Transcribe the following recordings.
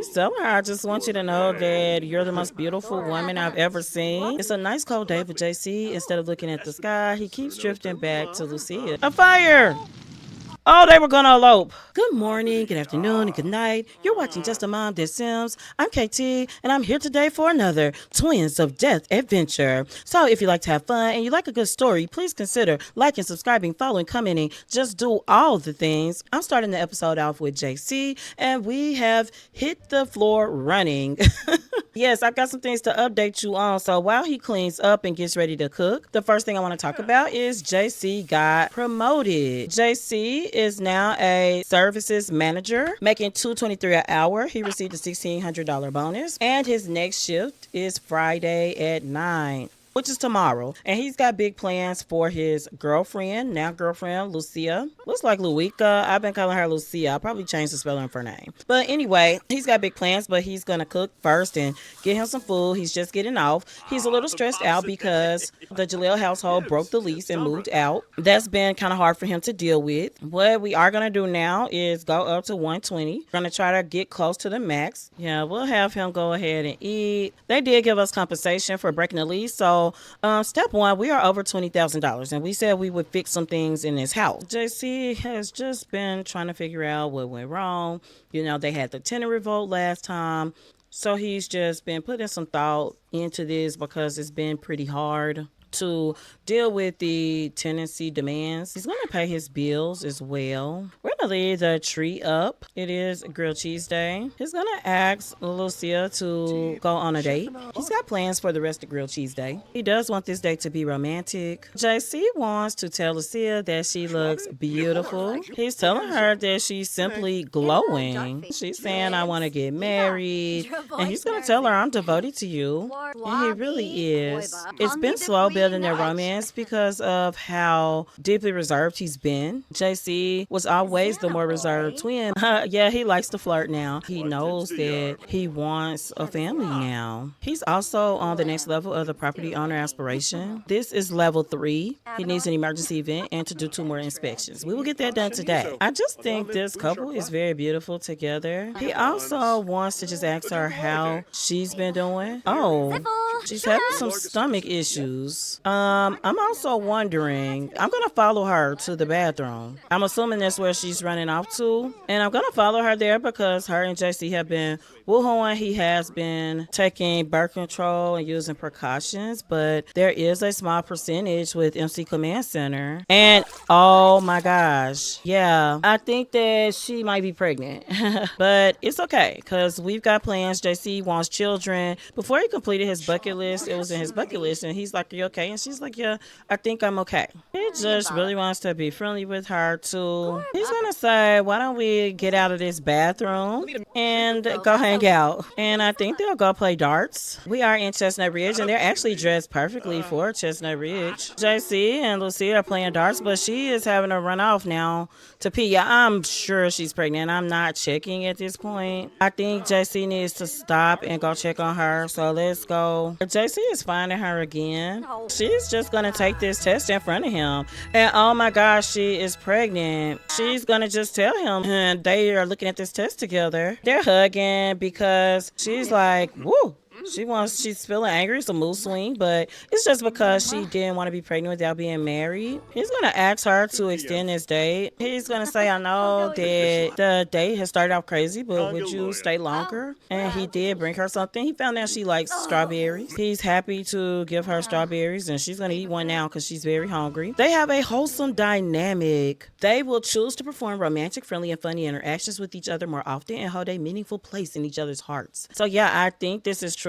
He's telling her, I just want you to know that you're the most beautiful woman I've ever seen. It's a nice cold day for JC. Instead of looking at the sky, he keeps drifting back to Loucia. A fire! Oh, they were gonna elope. Good morning, good afternoon, and good night. You're watching Justamomthatsims. I'm KT, and I'm here today for another Twins of Death adventure. So if you like to have fun and you like a good story, please consider liking, subscribing, following, commenting. Just do all the things. I'm starting the episode off with JC, and we have hit the floor running. Yes, I've got some things to update you on. So while he cleans up and gets ready to cook, the first thing I want to talk about is JC got promoted. JC is now a services manager, making $2.23 an hour. He received a $1,600 bonus, and his next shift is Friday at 9, which is tomorrow. And he's got big plans for his girlfriend, now girlfriend, Loucia. Looks like Loucia. I've been calling her Loucia. I'll probably change the spelling of her name. But anyway, he's got big plans, but he's going to cook first and get him some food. He's just getting off. He's a little stressed out because the Jaleel household broke the lease and moved out. That's been kind of hard for him to deal with. What we are going to do now is go up to 120. We're going to try to get close to the max. Yeah, we'll have him go ahead and eat. They did give us compensation for breaking the lease, so step one, we are over $20,000, and we said we would fix some things in this house. JC has just been trying to figure out what went wrong. You know, they had the tenant revolt last time, so he's just been putting some thought into this because it's been pretty hard to deal with the tenancy demands. He's going to pay his bills as well. We're going to leave the tree up. It is grilled cheese day. He's going to ask Loucia to go on a date. He's got plans for the rest of grilled cheese day. He does want this day to be romantic. JC wants to tell Loucia that she looks beautiful. He's telling her that she's simply glowing. She's saying, I want to get married. And he's going to tell her, I'm devoted to you. And he really is. It's been slow building their romance because of how deeply reserved he's been. JC was always the more reserved twin. Yeah, he likes to flirt now. He knows that he wants a family now. He's also on the next level of the property owner aspiration. This is level 3. He needs an emergency event and to do 2 more inspections. We will get that done today. I just think this couple is very beautiful together. He also wants to just ask her how she's been doing. Oh, she's having some stomach issues. I'm also wondering, I'm going to follow her to the bathroom. I'm assuming that's where she's running off to. And I'm going to follow her there because her and JC have been woohooing. He has been taking birth control and using precautions, but there is a small percentage with MC Command Center. And oh my gosh, yeah, I think that she might be pregnant. But it's okay because we've got plans. JC wants children. Before he completed his bucket list, it was in his bucket list, and he's like, "Are you okay?" And she's like, "Yeah, I think I'm okay." He just really wants to be friendly with her too. He's gonna say, "Why don't we get out of this bathroom and go hang out?" And I think they'll go play darts. We are in Chestnut Ridge, and they're actually dressed perfectly for Chestnut Ridge. JC and Loucia are playing darts, but she is having to run off now to pee. Yeah, I'm sure she's pregnant. I'm not checking at this point. I think JC needs to stop and go check on her. So let's go. JC is finding her again. She's just gonna take this test in front of him, and oh my gosh, she is pregnant. She's gonna just tell him, and they are looking at this test together. They're hugging because she's like, woo. She's feeling angry. It's a mood swing, but it's just because she didn't want to be pregnant without being married. He's going to ask her to extend his date. He's going to say, I know that the date has started off crazy, but would you stay longer? And he did bring her something. He found out she likes strawberries. He's happy to give her strawberries, and she's going to eat one now because she's very hungry. They have a wholesome dynamic. They will choose to perform romantic, friendly, and funny interactions with each other more often and hold a meaningful place in each other's hearts. So yeah, I think this is true.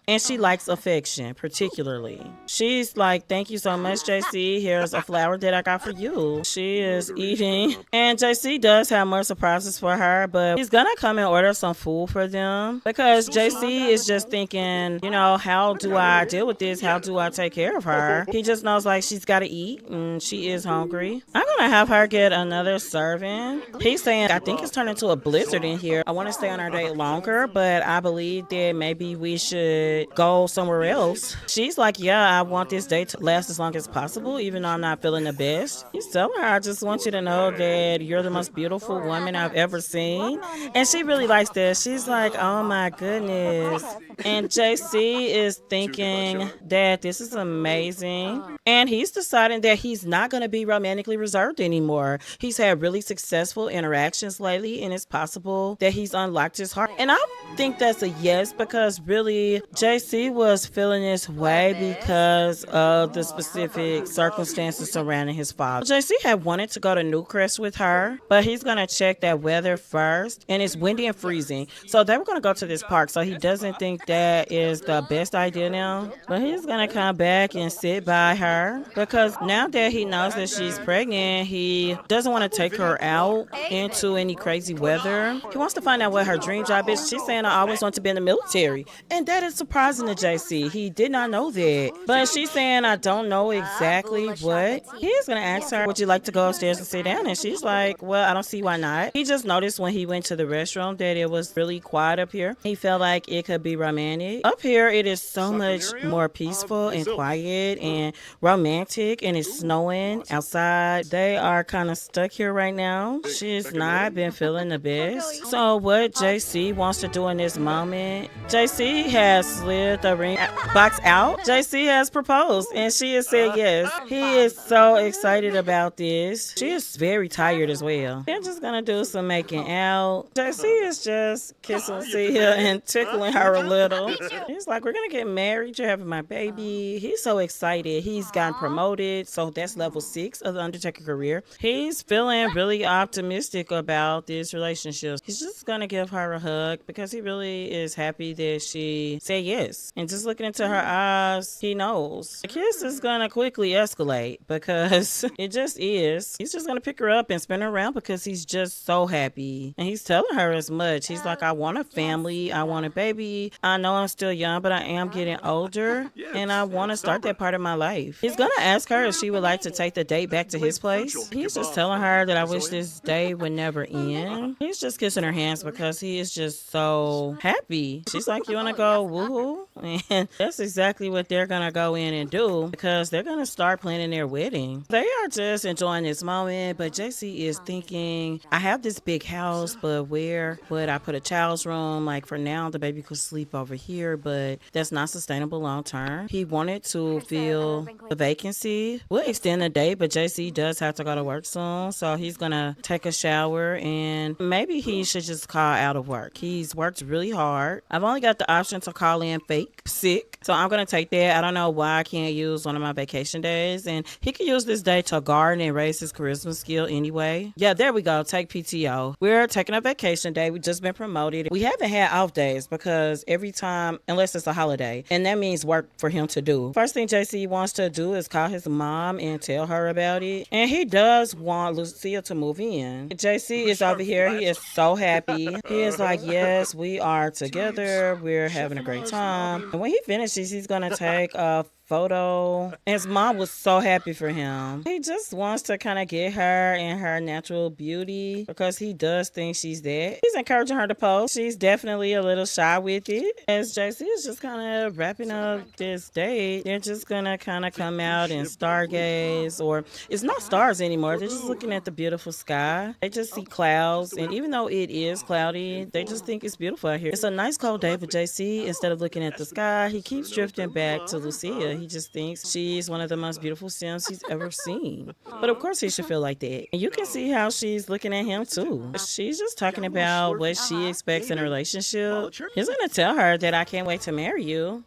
And she likes affection, particularly. She's like, thank you so much, JC. Here's a flower that I got for you. She is eating. And JC does have more surprises for her, but he's gonna come and order some food for them because JC is just thinking, you know, how do I deal with this? How do I take care of her? He just knows like she's gotta eat and she is hungry. I'm gonna have her get another serving. He's saying, I think it's turned into a blizzard in here. I want to stay on our date longer, but I believe that maybe we should go somewhere else. She's like, yeah, I want this date to last as long as possible, even though I'm not feeling the best. He's telling her, I just want you to know that you're the most beautiful woman I've ever seen. And she really likes that. She's like, oh my goodness. And JC is thinking that this is amazing. And he's deciding that he's not going to be romantically reserved anymore. He's had really successful interactions lately, and it's possible that he's unlocked his heart. And I think that's a yes, because really JC was feeling this way because of the specific circumstances surrounding his father. JC had wanted to go to Newcrest with her, but he's going to check that weather first, and it's windy and freezing. So they were going to go to this park, so he doesn't think that is the best idea now. But he's going to come back and sit by her, because now that he knows that she's pregnant, he doesn't want to take her out into any crazy weather. He wants to find out what her dream job is. She's saying, I always want to be in the military. And that is surprising to JC. He did not know that. But she's saying, I don't know exactly what. He's going to ask her, would you like to go upstairs and sit down? And she's like, well, I don't see why not. He just noticed when he went to the restroom that it was really quiet up here. He felt like it could be romantic. Up here, it is so much more peaceful and quiet and romantic, and it's snowing outside. They are kind of stuck here right now. She's not been feeling the best. So what JC wants to do in this moment, JC has slid the ring box out. JC has proposed, and she has said yes. He is so excited about this. She is very tired as well. They're just gonna do some making out. JC is just kissing Cia and tickling her a little. He's like, we're gonna get married. You're having my baby. He's so excited. He's gotten promoted, so that's level 6 of the Undertaker career. He's feeling really optimistic about this relationship. He's just gonna give her a hug because he really is happy that she said yes. And just looking into her eyes, he knows. The kiss is gonna quickly escalate because it just is. He's just gonna pick her up and spin her around because he's just so happy. And he's telling her as much. He's like, I want a family. I want a baby. I know I'm still young, but I am getting older, and I want to start that part of my life. He's gonna ask her if she would like to take the date back to his place. He's just telling her that I wish this day would never end. He's just kissing her hands because he is just so happy. She's like, you want to go woohoo? And that's exactly what they're gonna go in and do, because they're gonna start planning their wedding. They are just enjoying this moment, but JC is thinking, I have this big house, but where would I put a child's room? Like, for now, the baby could sleep over here, but that's not sustainable long term. He wanted to fill the vacancy. We'll extend the date, but JC does have to go to work soon, so he's gonna take a shower, and maybe he should just call out of work. He's worked really hard. I've only got the option to call in fake sick, so I'm gonna take that. I don't know why I can't use one of my vacation days, and he can use this day to garden and raise his charisma skill anyway. Yeah, there we go. Take PTO. We're taking a vacation day. We've just been promoted. We haven't had off days because every time, unless it's a holiday, and that means work for him to do. First thing JC wants to do is call his mom and tell her about it, and he does want Loucia to move in. JC is over here. He is so happy. He is like, yes, we are together. We're having a great time. And when he finishes, he's gonna take a photo. His mom was so happy for him. He just wants to kind of get her in her natural beauty because he does think she's that. He's encouraging her to post. She's definitely a little shy with it. As JC is just kind of wrapping up this date, they're just gonna kind of come out and stargaze, or it's not stars anymore. They're just looking at the beautiful sky. They just see clouds, and even though it is cloudy, they just think it's beautiful out here. It's a nice cold day for JC. Instead of looking at the sky, he keeps drifting back to Loucia. He just thinks she's one of the most beautiful Sims he's ever seen. But of course he should feel like that. And you can see how she's looking at him too. She's just talking about what she expects in a relationship. He's gonna tell her that I can't wait to marry you.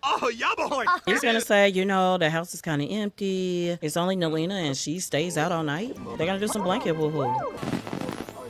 He's gonna say, you know, the house is kind of empty. It's only Nelena and she stays out all night. They're gonna do some blanket woohoo.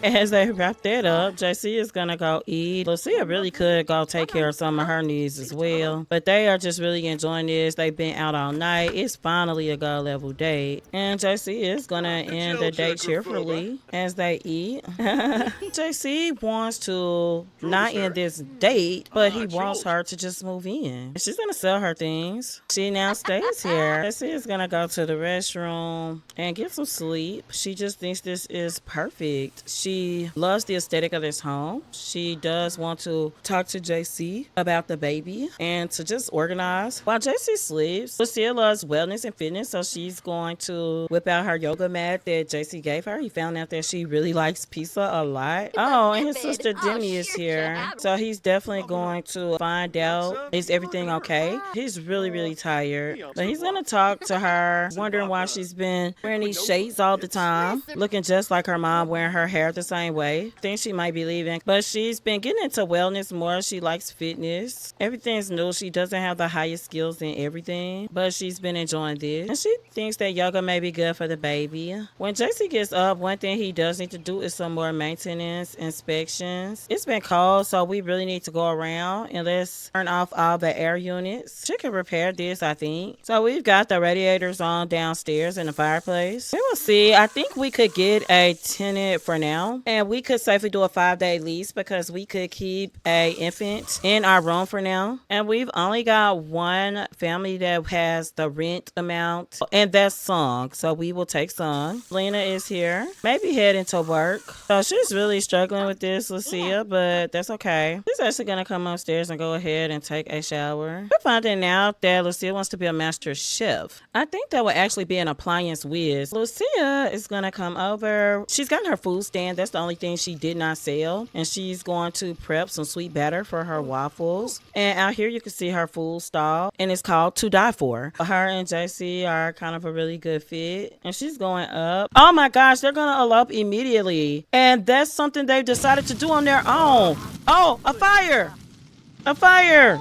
As they wrap that up, JC is gonna go eat. Loucia really could go take care of some of her needs as well, but they are just really enjoying this. They've been out all night. It's finally a gold level date, and JC is gonna end the date cheerfully as they eat. JC wants to not end this date, but he wants her to just move in. She's gonna sell her things. She now stays here. JC is gonna go to the restroom and get some sleep. She just thinks this is perfect. She she loves the aesthetic of this home. She does want to talk to Jayce about the baby and to just organize. While Jayce sleeps, Loucia loves wellness and fitness, so she's going to whip out her yoga mat that Jayce gave her. He found out that she really likes pizza a lot. Oh, and his sister Demi is here, so he's definitely going to find out, is everything okay? He's really, really tired, but he's gonna talk to her, wondering why she's been wearing these shades all the time, looking just like her mom, wearing her hair the same way. Think she might be leaving, but she's been getting into wellness more. She likes fitness. Everything's new. She doesn't have the highest skills in everything, but she's been enjoying this, and she thinks that yoga may be good for the baby. When Jayce gets up, one thing he does need to do is some more maintenance inspections. It's been cold, so we really need to go around and let's turn off all the air units. She can repair this, I think. So we've got the radiators on downstairs in the fireplace. We will see. I think we could get a tenant for now, and we could safely do a 5-day lease because we could keep a infant in our room for now. And we've only got one family that has the rent amount, and that's Song. So we will take Song. Lena is here, maybe heading to work. So she's really struggling with this, Loucia, but that's okay. She's actually gonna come upstairs and go ahead and take a shower. We're finding out that Loucia wants to be a master chef. I think that would actually be an appliance whiz. Loucia is gonna come over. She's gotten her food stand. That's the only thing she did not sell, and she's going to prep some sweet batter for her waffles. And out here you can see her food stall, and it's called To Die For. Her and Jayce are kind of a really good fit, and she's going up. Oh my gosh, they're gonna elope immediately, and that's something they've decided to do on their own. Oh, a fire! A fire!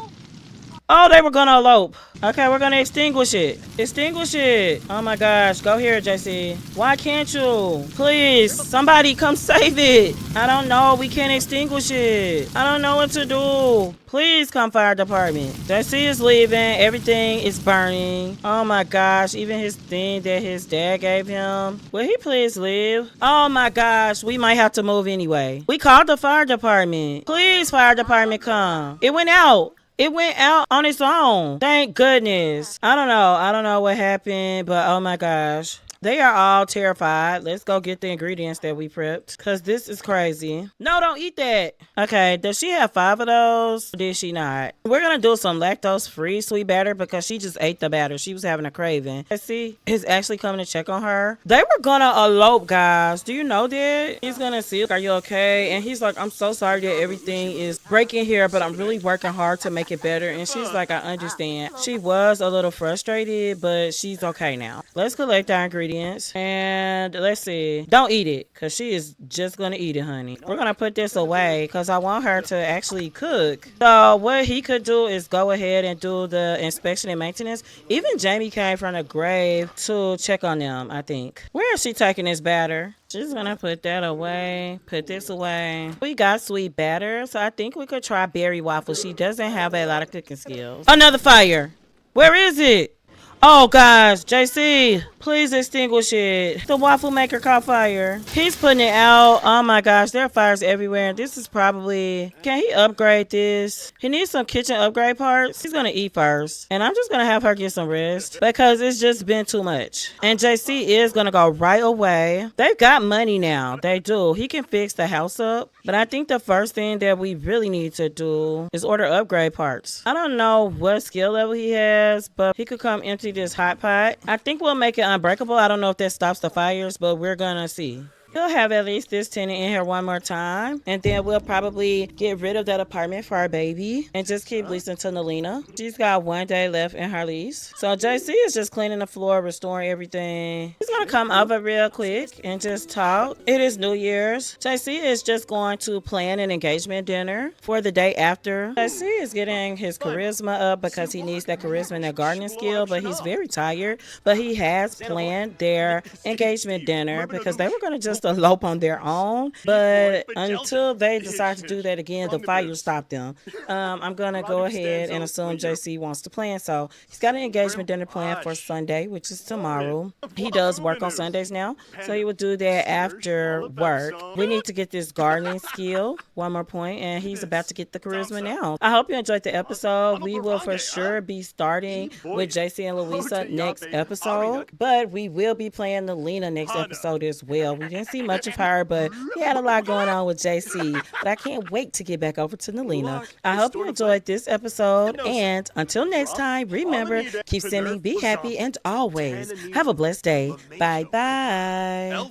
Oh, they were gonna elope. Okay, we're gonna extinguish it. Extinguish it. Oh my gosh, go here, Jayce. Why can't you? Please, somebody come save it. I don't know, we can't extinguish it. I don't know what to do. Please come, fire department. Jayce is leaving. Everything is burning. Oh my gosh, even his thing that his dad gave him. Will he please leave? Oh my gosh, we might have to move anyway. We called the fire department. Please, fire department, come. It went out. It went out on its own. Thank goodness. I don't know what happened, but oh my gosh. They are all terrified. Let's go get the ingredients that we prepped, because this is crazy. No, don't eat that. Okay, does she have 5 of those? Or did she not? We're going to do some lactose-free sweet batter because she just ate the batter. She was having a craving. Let's see. He's actually coming to check on her. They were going to elope, guys. Do you know that? He's going to see, are you okay? And he's like, I'm so sorry that everything is breaking here, but I'm really working hard to make it better. And she's like, I understand. She was a little frustrated, but she's okay now. Let's collect our ingredients. And let's see. Don't eat it, because she is just going to eat it, honey. We're going to put this away because I want her to actually cook. So what he could do is go ahead and do the inspection and maintenance. Even Jamie came from the grave to check on them, I think. Where is she taking this batter? She's gonna put that away, put this away. We got sweet batter, so I think we could try berry waffles. She doesn't have a lot of cooking skills. Another fire. Where is it? Oh gosh, Jayce, please extinguish it. The waffle maker caught fire. He's putting it out. Oh my gosh, there are fires everywhere. This is probably, can he upgrade this? He needs some kitchen upgrade parts. He's gonna eat first. And I'm just gonna have her get some rest because it's just been too much. And Jayce is gonna go right away. They've got money now. They do. He can fix the house up. But I think the first thing that we really need to do is order upgrade parts. I don't know what skill level he has, but he could come empty this hot pot. I think we'll make it unbreakable. I don't know if that stops the fires, but we're gonna see. He'll have at least this tenant in here one more time, and then we'll probably get rid of that apartment for our baby and just keep leasing to Nalina. She's got 1 day left in her lease. So Jayce is just cleaning the floor, restoring everything. He's gonna come over real quick and just talk. It is New Year's. Jayce is just going to plan an engagement dinner for the day after. Jayce is getting his charisma up because he needs that charisma and that gardening skill, but he's very tired. But he has planned their engagement dinner because they were gonna just elope on their own, but until they decide to do that again, the fire stopped them. I'm gonna go ahead and assume Jayce wants to plan, so he's got an engagement dinner planned for Sunday, which is tomorrow. He does work on Sundays now, so he would do that after work. We need to get this gardening skill, one more point, and he's about to get the charisma now. I hope you enjoyed the episode. We will for sure be starting with Jayce and Louisa next episode, but we will be playing the Lena next episode as well. We didn't didn't see much of her, but we had a lot going on with JC. But I can't wait to get back over to Nelina. I hope you enjoyed this episode, and until next time, remember, keep sending, be happy, and always have a blessed day. Bye-bye.